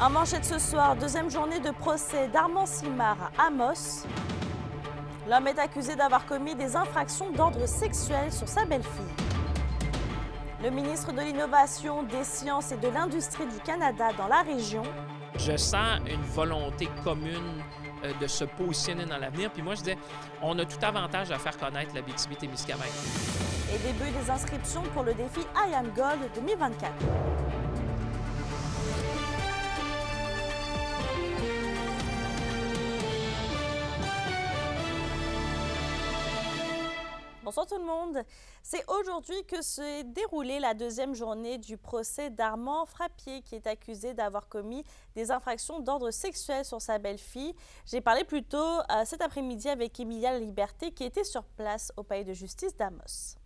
En manchette ce soir, deuxième journée de procès d'Armand Simard à Amos. L'homme est accusé d'avoir commis des infractions d'ordre sexuel sur sa belle-fille. Le ministre de l'Innovation, des Sciences et de l'Industrie du Canada dans la région. Je sens une volonté commune de se positionner dans l'avenir. Puis moi, je disais, on a tout avantage à faire connaître l'Abitibi-Témiscamingue. Et début des inscriptions pour le défi I Am Gold 2024. Bonsoir tout le monde. C'est aujourd'hui que s'est déroulée la deuxième journée du procès d'Armand Frappier qui est accusé d'avoir commis des infractions d'ordre sexuel sur sa belle-fille. J'ai parlé plus tôt cet après-midi avec Emilia Liberté qui était sur place au palais de justice d'Amos.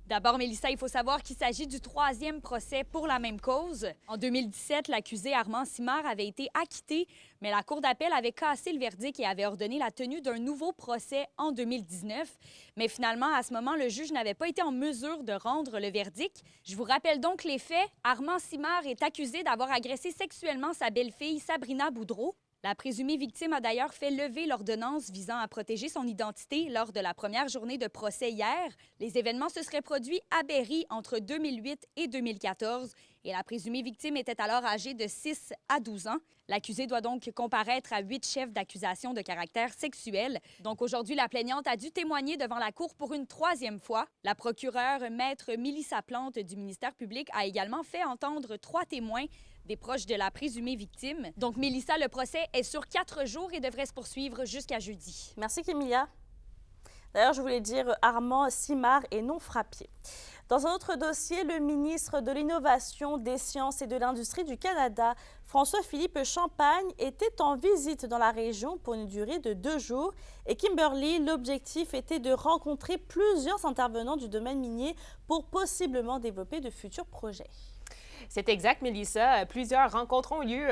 D'abord, Mélissa, il faut savoir qu'il s'agit du troisième procès pour la même cause. En 2017, l'accusé Armand Simard avait été acquitté, mais la Cour d'appel avait cassé le verdict et avait ordonné la tenue d'un nouveau procès en 2019. Mais finalement, à ce moment, le juge n'avait pas été en mesure de rendre le verdict. Je vous rappelle donc les faits. Armand Simard est accusé d'avoir agressé sexuellement sa belle-fille Sabrina Boudreau. La présumée victime a d'ailleurs fait lever l'ordonnance visant à protéger son identité lors de la première journée de procès hier. Les événements se seraient produits à Berry entre 2008 et 2014 et la présumée victime était alors âgée de 6 à 12 ans. L'accusé doit donc comparaître à 8 chefs d'accusation de caractère sexuel. Donc aujourd'hui, la plaignante a dû témoigner devant la Cour pour une troisième fois. La procureure maître Mélissa Plante du ministère public a également fait entendre 3 témoins des proches de la présumée victime. Donc, Mélissa, le procès est sur 4 jours et devrait se poursuivre jusqu'à jeudi. Merci, Emilia. D'ailleurs, je voulais dire Armand Simard et non Frappier. Dans un autre dossier, le ministre de l'Innovation, des Sciences et de l'Industrie du Canada, François-Philippe Champagne, était en visite dans la région pour une durée de 2 jours. Et Kimberly, l'objectif était de rencontrer plusieurs intervenants du domaine minier pour possiblement développer de futurs projets. C'est exact, Mélissa. Plusieurs rencontres ont lieu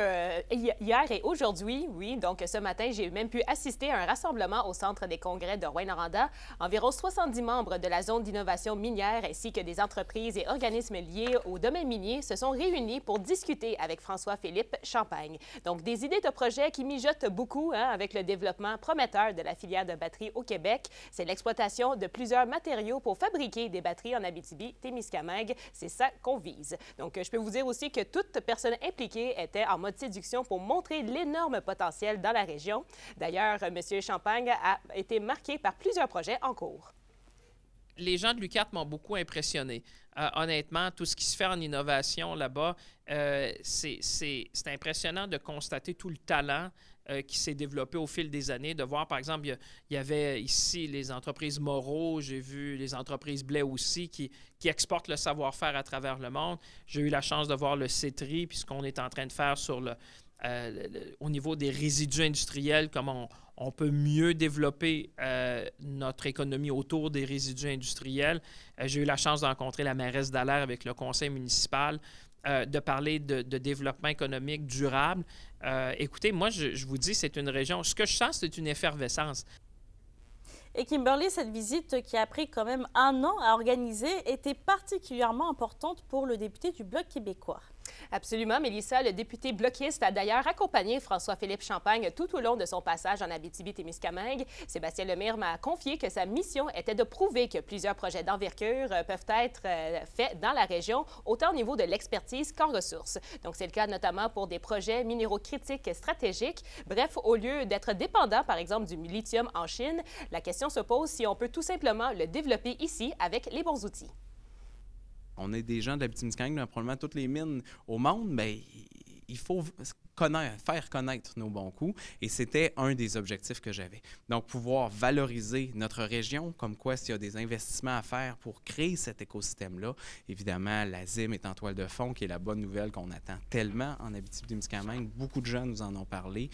hier et aujourd'hui. Oui, donc ce matin, j'ai même pu assister à un rassemblement au Centre des congrès de Rouyn-Noranda. Environ 70 membres de la zone d'innovation minière ainsi que des entreprises et organismes liés au domaine minier se sont réunis pour discuter avec François-Philippe Champagne. Donc, des idées de projets qui mijotent beaucoup avec le développement prometteur de la filière de batterie au Québec. C'est l'exploitation de plusieurs matériaux pour fabriquer des batteries en Abitibi-Témiscamingue. C'est ça qu'on vise. Donc, je peux vous dire aussi que toute personne impliquée était en mode séduction pour montrer l'énorme potentiel dans la région. D'ailleurs, M. Champagne a été marqué par plusieurs projets en cours. Les gens de l'UQAT m'ont beaucoup impressionné. Honnêtement, tout ce qui se fait en innovation là-bas, c'est impressionnant de constater tout le talent qui s'est développé au fil des années, de voir, par exemple, il y avait ici les entreprises Moreau, j'ai vu les entreprises Blais aussi qui exportent le savoir-faire à travers le monde. J'ai eu la chance de voir le CETRI, puis ce qu'on est en train de faire sur au niveau des résidus industriels, comment on peut mieux développer notre économie autour des résidus industriels. J'ai eu la chance de rencontrer la mairesse d'Allaire avec le conseil municipal, de parler de développement économique durable. Écoutez, moi, je vous dis, c'est une région, ce que je sens, c'est une effervescence. Et Kimberly, cette visite qui a pris quand même 1 an à organiser était particulièrement importante pour le député du Bloc québécois. Absolument, Mélissa. Le député bloquiste a d'ailleurs accompagné François-Philippe Champagne tout au long de son passage en Abitibi-Témiscamingue. Sébastien Lemire m'a confié que sa mission était de prouver que plusieurs projets d'envergure peuvent être faits dans la région, autant au niveau de l'expertise qu'en ressources. Donc, c'est le cas notamment pour des projets minéraux critiques stratégiques. Bref, au lieu d'être dépendant, par exemple, du lithium en Chine, la question se pose si on peut tout simplement le développer ici avec les bons outils. On est des gens de l'Abitibi-Témiscamingue, dans probablement toutes les mines au monde, mais il faut faire connaître nos bons coups. Et c'était un des objectifs que j'avais. Donc, pouvoir valoriser notre région, comme quoi s'il y a des investissements à faire pour créer cet écosystème-là. Évidemment, la ZIM est en toile de fond, qui est la bonne nouvelle qu'on attend tellement en Abitibi-Témiscamingue. Beaucoup de gens nous en ont parlé.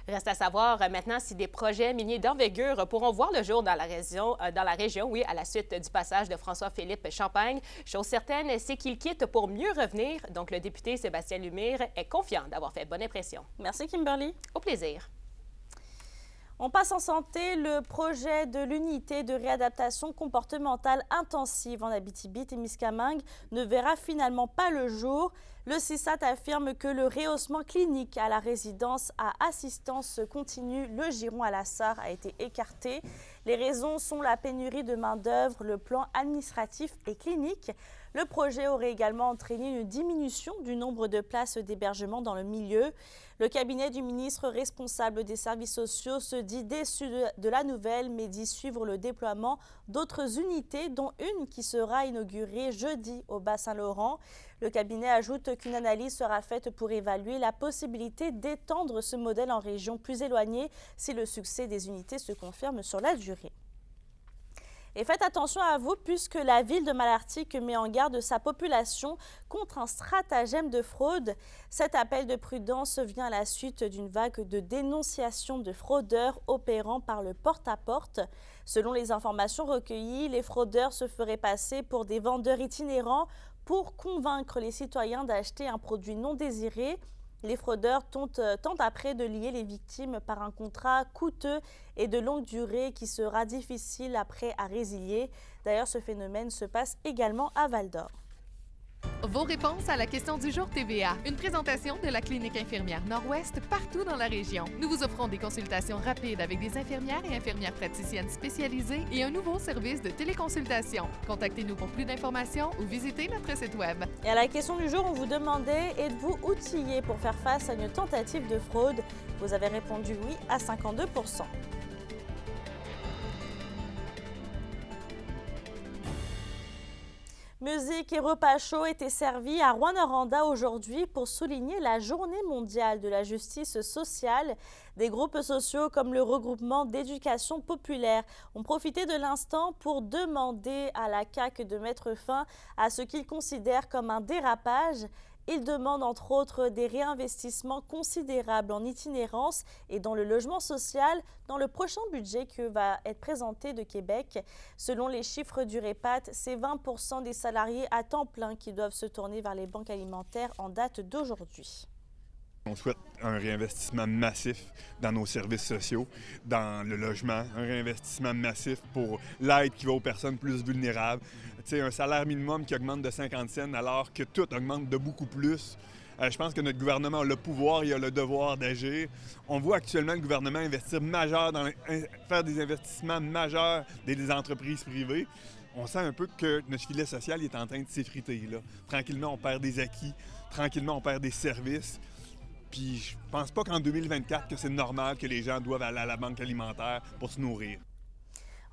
Reste à savoir maintenant si des projets miniers d'envergure pourront voir le jour dans la région, oui, à la suite du passage de François-Philippe Champagne. Chose certaine, c'est qu'il quitte pour mieux revenir. Donc, le député Sébastien Lemire est confiant d'avoir fait bonne impression. Merci, Kimberly. Au plaisir. On passe en santé. Le projet de l'unité de réadaptation comportementale intensive en Abitibi-Témiscamingue ne verra finalement pas le jour. Le CISAT affirme que le rehaussement clinique à la résidence à assistance continue Le Giron à la Sarre a été écarté. Les raisons sont la pénurie de main-d'œuvre, le plan administratif et clinique. Le projet aurait également entraîné une diminution du nombre de places d'hébergement dans le milieu. Le cabinet du ministre responsable des services sociaux se dit déçu de la nouvelle, mais dit suivre le déploiement d'autres unités, dont une qui sera inaugurée jeudi au Bas-Saint-Laurent. Le cabinet ajoute qu'une analyse sera faite pour évaluer la possibilité d'étendre ce modèle en régions plus éloignées si le succès des unités se confirme sur la durée. Et faites attention à vous puisque la ville de Malartic met en garde sa population contre un stratagème de fraude. Cet appel de prudence vient à la suite d'une vague de dénonciations de fraudeurs opérant par le porte-à-porte. Selon les informations recueillies, les fraudeurs se feraient passer pour des vendeurs itinérants pour convaincre les citoyens d'acheter un produit non désiré. Les fraudeurs tentent après de lier les victimes par un contrat coûteux et de longue durée qui sera difficile après à résilier. D'ailleurs, ce phénomène se passe également à Val-d'Or. Vos réponses à la question du jour TVA. Une présentation de la clinique infirmière Nord-Ouest partout dans la région. Nous vous offrons des consultations rapides avec des infirmières et infirmières praticiennes spécialisées et un nouveau service de téléconsultation. Contactez-nous pour plus d'informations ou visitez notre site web. Et à la question du jour, on vous demandait « Êtes-vous outillé pour faire face à une tentative de fraude ?» Vous avez répondu oui à 52%. Musique et repas chauds étaient servis à Rouyn-Noranda aujourd'hui pour souligner la Journée mondiale de la justice sociale. Des groupes sociaux comme le regroupement d'éducation populaire ont profité de l'instant pour demander à la CAQ de mettre fin à ce qu'ils considèrent comme un dérapage. Ils demandent entre autres des réinvestissements considérables en itinérance et dans le logement social dans le prochain budget qui va être présenté de Québec. Selon les chiffres du REPAT, c'est 20% des salariés à temps plein qui doivent se tourner vers les banques alimentaires en date d'aujourd'hui. On souhaite un réinvestissement massif dans nos services sociaux, dans le logement, un réinvestissement massif pour l'aide qui va aux personnes plus vulnérables. Tu sais, un salaire minimum qui augmente de 50 cents alors que tout augmente de beaucoup plus. Je pense que notre gouvernement a le pouvoir et a le devoir d'agir. On voit actuellement le gouvernement investir faire des investissements majeurs dans des entreprises privées. On sent un peu que notre filet social est en train de s'effriter, là. Tranquillement, on perd des acquis. Tranquillement, on perd des services. Puis je pense pas qu'en 2024, que c'est normal que les gens doivent aller à la banque alimentaire pour se nourrir.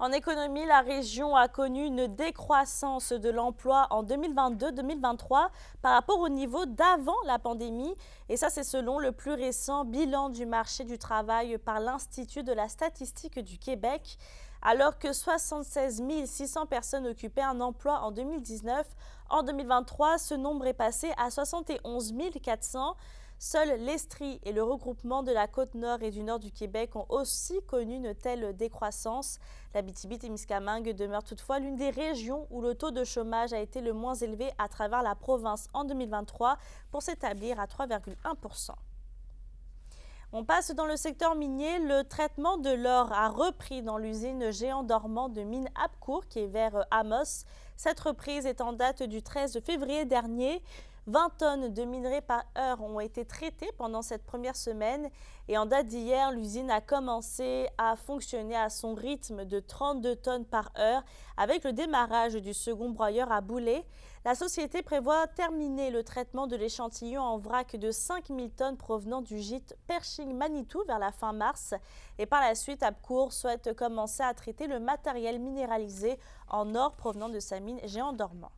En économie, la région a connu une décroissance de l'emploi en 2022-2023 par rapport au niveau d'avant la pandémie. Et ça, c'est selon le plus récent bilan du marché du travail par l'Institut de la statistique du Québec. Alors que 76 600 personnes occupaient un emploi en 2019, en 2023, ce nombre est passé à 71 400. Seuls l'Estrie et le regroupement de la Côte-Nord et du Nord du Québec ont aussi connu une telle décroissance. L'Abitibi-Témiscamingue demeure toutefois l'une des régions où le taux de chômage a été le moins élevé à travers la province en 2023 pour s'établir à 3,1%. On passe dans le secteur minier. Le traitement de l'or a repris dans l'usine Géant Dormant de mine Abcourt qui est vers Amos. Cette reprise est en date du 13 février dernier. 20 tonnes de minerais par heure ont été traitées pendant cette première semaine et en date d'hier, l'usine a commencé à fonctionner à son rythme de 32 tonnes par heure avec le démarrage du second broyeur à boulet. La société prévoit terminer le traitement de l'échantillon en vrac de 5000 tonnes provenant du gîte Pershing-Manitou vers la fin mars. Et par la suite, Abcourt souhaite commencer à traiter le matériel minéralisé en or provenant de sa mine Géant Dormant.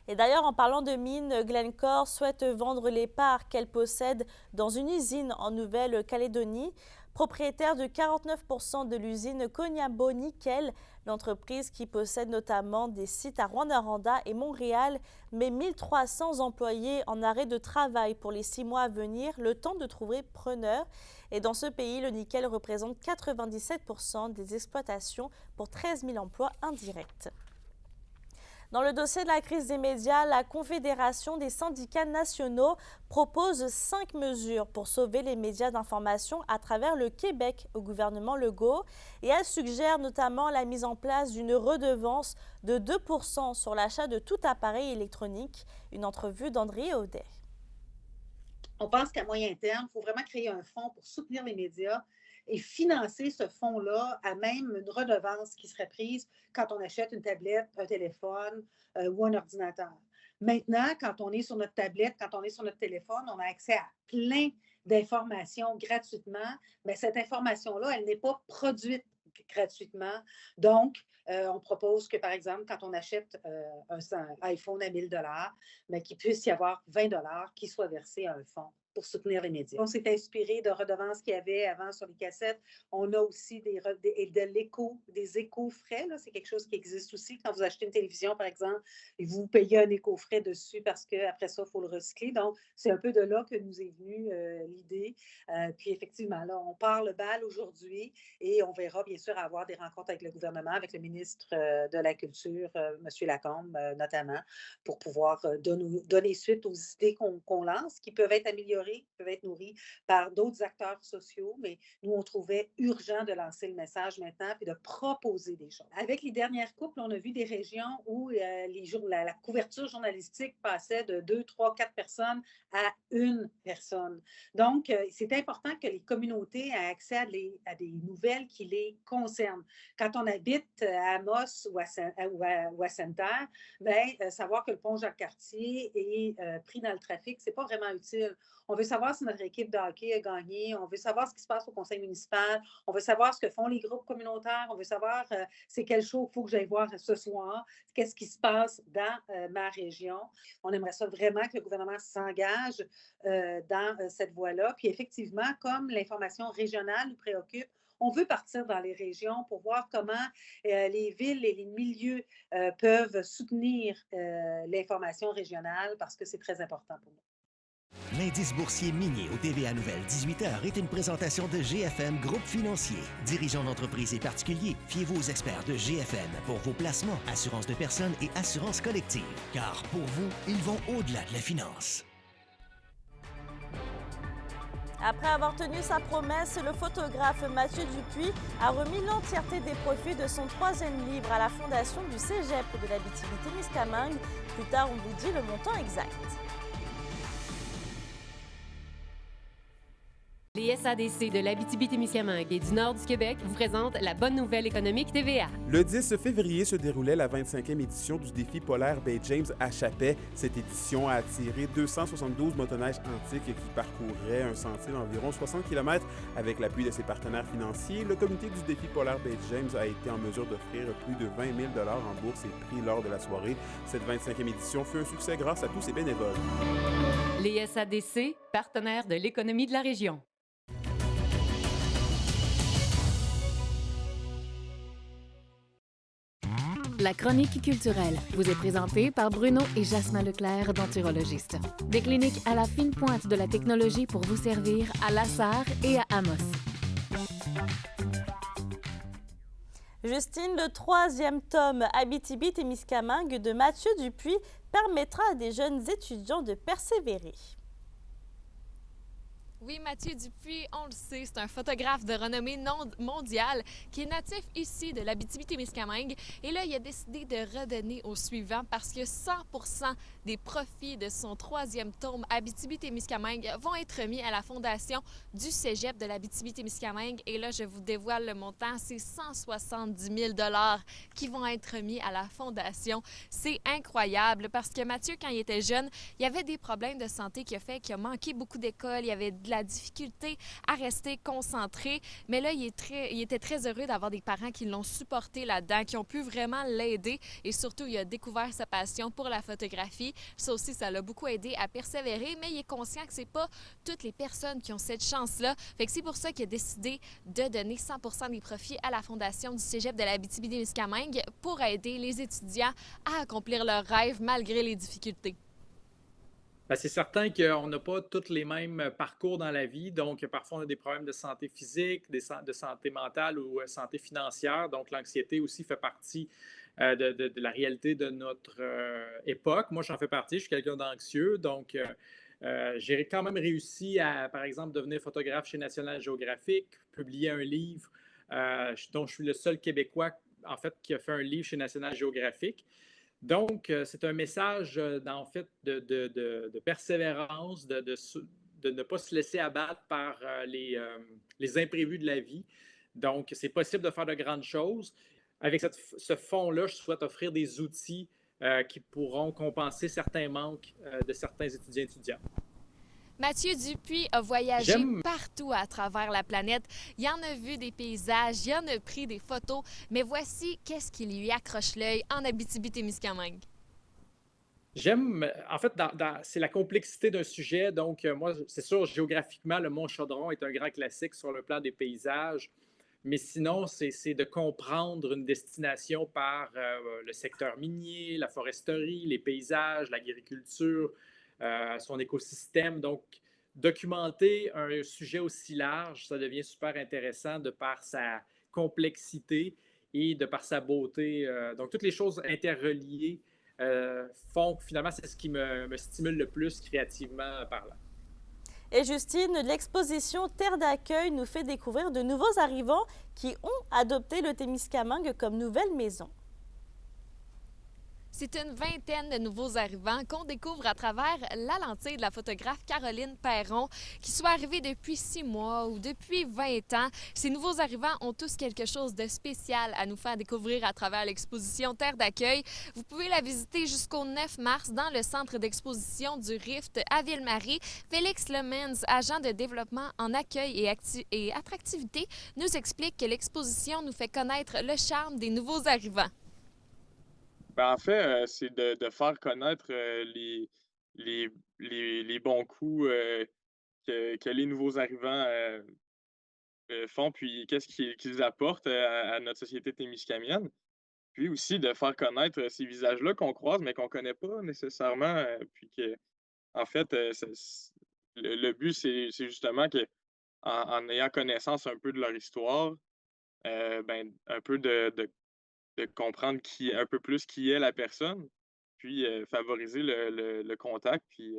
Et d'ailleurs, en parlant de mine, Glencore souhaite vendre les parts qu'elle possède dans une usine en Nouvelle-Calédonie. Propriétaire de 49% de l'usine Koniambo Nickel, l'entreprise qui possède notamment des sites à Rouyn-Noranda et Montréal met 1300 employés en arrêt de travail pour les 6 mois à venir, le temps de trouver preneur. Et dans ce pays, le nickel représente 97% des exploitations pour 13 000 emplois indirects. Dans le dossier de la crise des médias, la Confédération des syndicats nationaux propose 5 mesures pour sauver les médias d'information à travers le Québec au gouvernement Legault. Et elle suggère notamment la mise en place d'une redevance de 2% sur l'achat de tout appareil électronique. Une entrevue d'André Audet. On pense qu'à moyen terme, il faut vraiment créer un fonds pour soutenir les médias et financer ce fonds-là à même une redevance qui serait prise quand on achète une tablette, un téléphone ou un ordinateur. Maintenant, quand on est sur notre tablette, quand on est sur notre téléphone, on a accès à plein d'informations gratuitement, mais cette information-là, elle n'est pas produite gratuitement. Donc, on propose que, par exemple, quand on achète un iPhone à 1 000 mais qu'il puisse y avoir 20 qui soient versés à un fonds pour soutenir les médias. On s'est inspiré de redevances qu'il y avait avant sur les cassettes. On a aussi des éco-frais. C'est quelque chose qui existe aussi. Quand vous achetez une télévision, par exemple, et vous payez un éco-frais dessus parce qu'après ça, il faut le recycler. Donc, c'est un peu de là que nous est venue l'idée. Puis, effectivement, là, on part le bal aujourd'hui et on verra, bien sûr, avoir des rencontres avec le gouvernement, avec le ministre de la Culture, M. Lacombe, notamment, pour pouvoir donner suite aux idées qu'on lance, qui peuvent être améliorées, qui peuvent être nourries par d'autres acteurs sociaux, mais nous, on trouvait urgent de lancer le message maintenant et de proposer des choses. Avec les dernières coupes, on a vu des régions où la couverture journalistique passait de 2, 3, 4 personnes à 1 personne. Donc, c'est important que les communautés aient accès à des nouvelles qui les concernent. Quand on habite à Amos ou à Sainte-Terre, savoir que le pont Jacques-Cartier est pris dans le trafic, c'est pas vraiment utile. On veut savoir si notre équipe de hockey a gagné, on veut savoir ce qui se passe au conseil municipal, on veut savoir ce que font les groupes communautaires, on veut savoir c'est quel show il faut que j'aille voir ce soir, qu'est-ce qui se passe dans ma région. On aimerait ça vraiment que le gouvernement s'engage dans cette voie-là. Puis effectivement, comme l'information régionale nous préoccupe, on veut partir dans les régions pour voir comment les villes et les milieux peuvent soutenir l'information régionale parce que c'est très important pour nous. L'indice boursier minier au TVA Nouvelle 18h est une présentation de GFM Groupe Financier. Dirigeants d'entreprises et particuliers, fiez-vous aux experts de GFM pour vos placements, assurances de personnes et assurances collectives. Car pour vous, ils vont au-delà de la finance. Après avoir tenu sa promesse, le photographe Mathieu Dupuis a remis l'entièreté des profits de son 3e livre à la fondation du Cégep de l'Abitibi-Témiscamingue. Plus tard, on vous dit le montant exact. Les SADC de l'Abitibi-Témiscamingue et du nord du Québec vous présentent la bonne nouvelle économique TVA. Le 10 février se déroulait la 25e édition du défi polaire Bay James à Chapais. Cette édition a attiré 272 motoneiges antiques qui parcouraient un sentier d'environ 60 km. Avec l'appui de ses partenaires financiers, le comité du défi polaire Bay James a été en mesure d'offrir plus de 20 000 $ en bourse et prix lors de la soirée. Cette 25e édition fut un succès grâce à tous ses bénévoles. Les SADC, partenaires de l'économie de la région. La chronique culturelle vous est présentée par Bruno et Jasmin Leclerc, denturologistes. Des cliniques à la fine pointe de la technologie pour vous servir à La Sarre et à Amos. Justine, le 3e tome Abitibi-Témiscamingue de Mathieu Dupuis permettra à des jeunes étudiants de persévérer. Oui, Mathieu Dupuis, on le sait, c'est un photographe de renommée mondiale qui est natif ici de l'Abitibi-Témiscamingue. Et là, il a décidé de redonner au suivant parce que 100% des profits de son 3e tome Abitibi-Témiscamingue vont être mis à la fondation du Cégep de l'Abitibi-Témiscamingue. Et là, je vous dévoile le montant, c'est 170 000 $ qui vont être mis à la fondation. C'est incroyable parce que Mathieu, quand il était jeune, il y avait des problèmes de santé qui a fait qu'il a manqué beaucoup d'école, il y avait de la difficulté à rester concentré. Mais là, il était très heureux d'avoir des parents qui l'ont supporté là-dedans, qui ont pu vraiment l'aider. Et surtout, il a découvert sa passion pour la photographie. Ça aussi, ça l'a beaucoup aidé à persévérer, mais il est conscient que c'est pas toutes les personnes qui ont cette chance-là. Fait que c'est pour ça qu'il a décidé de donner 100% des profits à la fondation du Cégep de l'Abitibi-Témiscamingue pour aider les étudiants à accomplir leurs rêves malgré les difficultés. Bien, c'est certain qu'on n'a pas tous les mêmes parcours dans la vie. Donc, parfois, on a des problèmes de santé physique, de santé mentale ou santé financière. Donc, l'anxiété aussi fait partie de la réalité de notre époque. Moi, j'en fais partie, je suis quelqu'un d'anxieux, donc j'ai quand même réussi à, par exemple, devenir photographe chez National Geographic, publier un livre dont je suis le seul Québécois, en fait, qui a fait un livre chez National Geographic. Donc, c'est un message, en fait, de persévérance, de ne pas se laisser abattre par les imprévus de la vie. Donc, c'est possible de faire de grandes choses. Avec ce fonds-là, je souhaite offrir des outils qui pourront compenser certains manques de certains étudiants et étudiantes. Mathieu Dupuis a voyagé partout à travers la planète. Il en a vu des paysages, il en a pris des photos, mais voici qu'est-ce qui lui accroche l'œil en Abitibi-Témiscamingue. J'aime, en fait, c'est la complexité d'un sujet. Donc, moi, c'est sûr, géographiquement, le Mont Chaudron est un grand classique sur le plan des paysages. Mais sinon, c'est de comprendre une destination par le secteur minier, la foresterie, les paysages, l'agriculture, son écosystème. Donc, documenter un sujet aussi large, ça devient super intéressant de par sa complexité et de par sa beauté. Donc, toutes les choses interreliées font que finalement, c'est ce qui me stimule le plus créativement parlant. Et Justine, l'exposition Terre d'accueil nous fait découvrir de nouveaux arrivants qui ont adopté le Témiscamingue comme nouvelle maison. C'est une vingtaine de nouveaux arrivants qu'on découvre à travers la lentille de la photographe Caroline Perron, qu'ils soient arrivés depuis 6 mois ou depuis 20 ans. Ces nouveaux arrivants ont tous quelque chose de spécial à nous faire découvrir à travers l'exposition Terre d'accueil. Vous pouvez la visiter jusqu'au 9 mars dans le centre d'exposition du Rift à Ville-Marie. Félix Lemens, agent de développement en accueil et attractivité, nous explique que l'exposition nous fait connaître le charme des nouveaux arrivants. En fait, c'est de faire connaître les bons coups que les nouveaux arrivants font, puis qu'est-ce qu'ils apportent à notre société témiscamienne. Puis aussi de faire connaître ces visages-là qu'on croise, mais qu'on ne connaît pas nécessairement. Puis que, en fait, le but, c'est justement qu'en ayant connaissance un peu de leur histoire, un peu de comprendre un peu plus qui est la personne, puis favoriser le contact, puis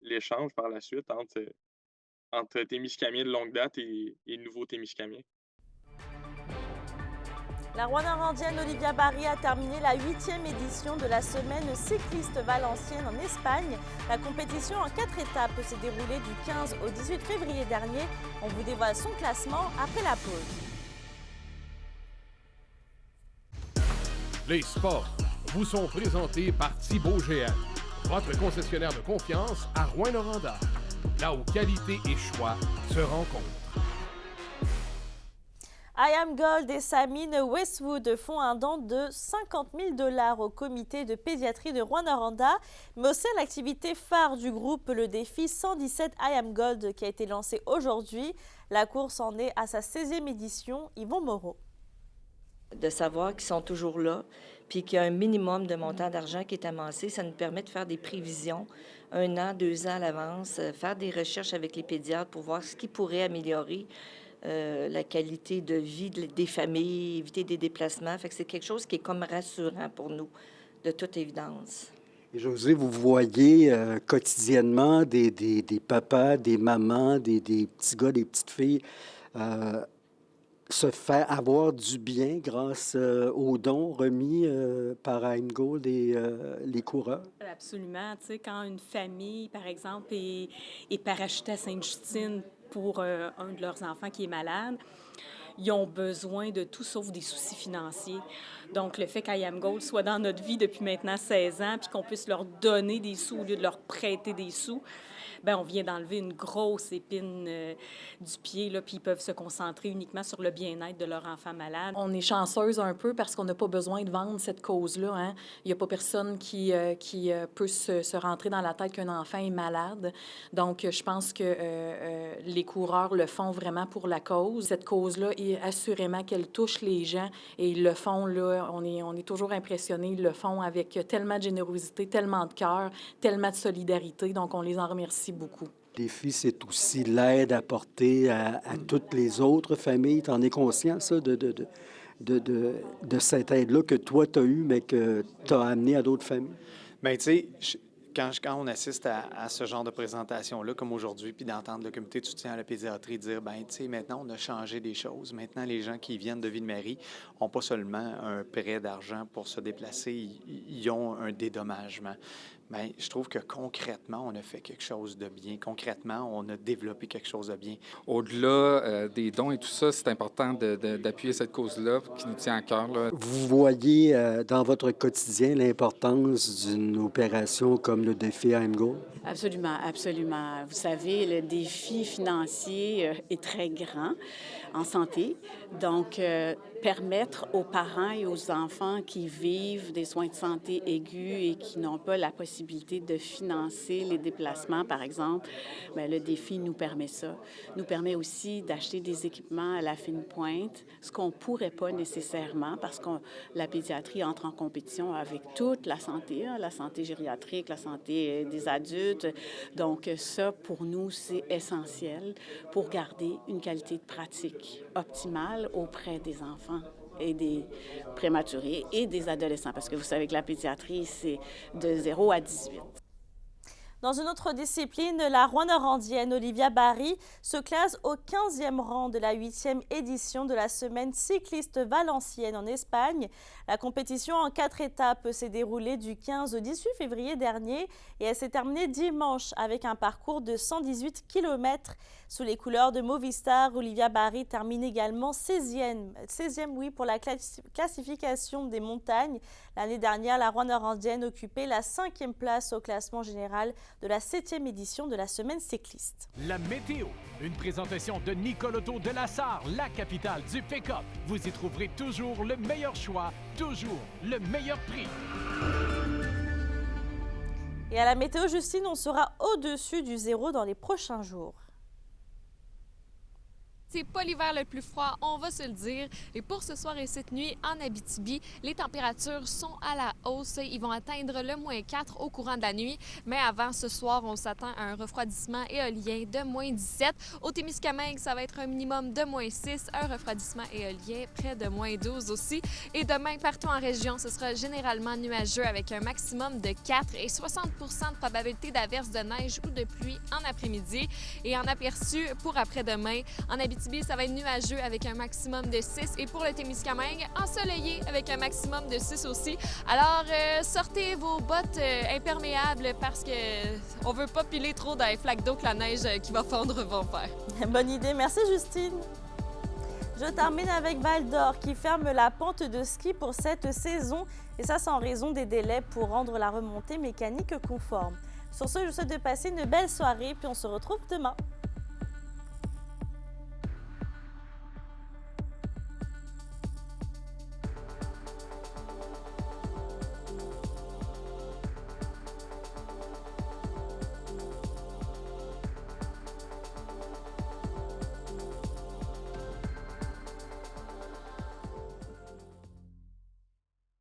l'échange par la suite entre Témiscamiens de longue date et nouveaux Témiscamiens. La Rouyn-Norandienne Olivia Barry a terminé la 8e édition de la semaine cycliste valencienne en Espagne. La compétition en 4 étapes s'est déroulée du 15 au 18 février dernier. On vous dévoile son classement après la pause. Les sports vous sont présentés par Thibaut GM, votre concessionnaire de confiance à Rouyn-Noranda, là où qualité et choix se rencontrent. I Am Gold et Samine Westwood font un don de 50 000 $ au comité de pédiatrie de Rouyn-Noranda, mais aussi à l'activité phare du groupe, le défi 117 I Am Gold qui a été lancé aujourd'hui. La course en est à sa 16e édition. Yvon Moreau. De savoir qu'ils sont toujours là, puis qu'il y a un minimum de montant d'argent qui est amassé, ça nous permet de faire des prévisions 1 an, 2 ans à l'avance, faire des recherches avec les pédiatres pour voir ce qui pourrait améliorer la qualité de vie des familles, éviter des déplacements. Fait que c'est quelque chose qui est comme rassurant pour nous, de toute évidence. Et Josée, vous voyez quotidiennement des papas, des mamans, des petits gars, des petites filles se faire avoir du bien grâce aux dons remis par I Am Gold et les coureurs? Absolument. Tu sais, quand une famille, par exemple, est parachutée à Sainte-Justine pour un de leurs enfants qui est malade, ils ont besoin de tout sauf des soucis financiers. Donc, le fait qu'I Am Gold soit dans notre vie depuis maintenant 16 ans, puis qu'on puisse leur donner des sous au lieu de leur prêter des sous, bien, on vient d'enlever une grosse épine du pied, là, puis ils peuvent se concentrer uniquement sur le bien-être de leur enfant malade. On est chanceuse un peu parce qu'on n'a pas besoin de vendre cette cause-là. Hein? Il n'y a pas personne qui peut se rentrer dans la tête qu'un enfant est malade. Donc, je pense que les coureurs le font vraiment pour la cause. Cette cause-là, assurément qu'elle touche les gens et ils le font, là, on est toujours impressionnés. Ils le font avec tellement de générosité, tellement de cœur, tellement de solidarité. Donc, on les en remercie beaucoup. Le défi, c'est aussi l'aide apportée à toutes les autres familles. Tu en es conscient, ça, de cette aide-là que toi, tu as eue, mais que tu as amené à d'autres familles? Bien, tu sais, quand on assiste à ce genre de présentation-là, comme aujourd'hui, puis d'entendre le comité de soutien à la pédiatrie dire, bien, tu sais, maintenant, on a changé des choses. Maintenant, les gens qui viennent de Ville-Marie n'ont pas seulement un prêt d'argent pour se déplacer, ils ont un dédommagement. Bien, je trouve que concrètement, on a fait quelque chose de bien. Concrètement, on a développé quelque chose de bien. Au-delà des dons et tout ça, c'est important d'appuyer cette cause-là qui nous tient à cœur, là. Vous voyez dans votre quotidien l'importance d'une opération comme le défi I'm Go? Absolument, absolument. Vous savez, le défi financier est très grand en santé. Donc, permettre aux parents et aux enfants qui vivent des soins de santé aigus et qui n'ont pas la possibilité de financer les déplacements, par exemple, bien, le défi nous permet ça. Nous permet aussi d'acheter des équipements à la fine pointe, ce qu'on ne pourrait pas nécessairement parce que la pédiatrie entre en compétition avec toute la santé gériatrique, la santé des adultes. Donc, ça, pour nous, c'est essentiel pour garder une qualité de pratique optimale auprès des enfants et des prématurés et des adolescents, parce que vous savez que la pédiatrie, c'est de 0 à 18. Dans une autre discipline, la Rouyn-Norandienne Olivia Barry se classe au 15e rang de la 8e édition de la semaine cycliste valencienne en Espagne. La compétition en 4 étapes s'est déroulée du 15 au 18 février dernier et elle s'est terminée dimanche avec un parcours de 118 km. Sous les couleurs de Movistar, Olivia Barry termine également 16e pour la classification des montagnes. L'année dernière, la Rouyn-Norandienne occupait la 5e place au classement général de la 7e édition de la semaine cycliste. La météo, une présentation de Nicole Auto de la Sarre, la capitale du pick-up. Vous y trouverez toujours le meilleur choix, toujours le meilleur prix. Et à la météo, Justine, on sera au-dessus du 0 dans les prochains jours. C'est pas l'hiver le plus froid, on va se le dire. Et pour ce soir et cette nuit, en Abitibi, les températures sont à la hausse. Ils vont atteindre le -4 au courant de la nuit. Mais avant ce soir, on s'attend à un refroidissement éolien de -17. Au Témiscamingue, ça va être un minimum de -6. Un refroidissement éolien près de -12 aussi. Et demain, partout en région, ce sera généralement nuageux avec un maximum de 4 et 60 % de probabilité d'averse de neige ou de pluie en après-midi. Et en aperçu pour après-demain, en Abitibi, ça va être nuageux avec un maximum de 6 et pour le Témiscamingue, ensoleillé avec un maximum de 6 aussi. Alors, sortez vos bottes imperméables parce qu'on ne veut pas piler trop dans les flaques d'eau que la neige qui va fondre va faire. Bonne idée. Merci, Justine. Je termine avec Val d'Or qui ferme la pente de ski pour cette saison et ça, c'est en raison des délais pour rendre la remontée mécanique conforme. Sur ce, je vous souhaite de passer une belle soirée puis on se retrouve demain.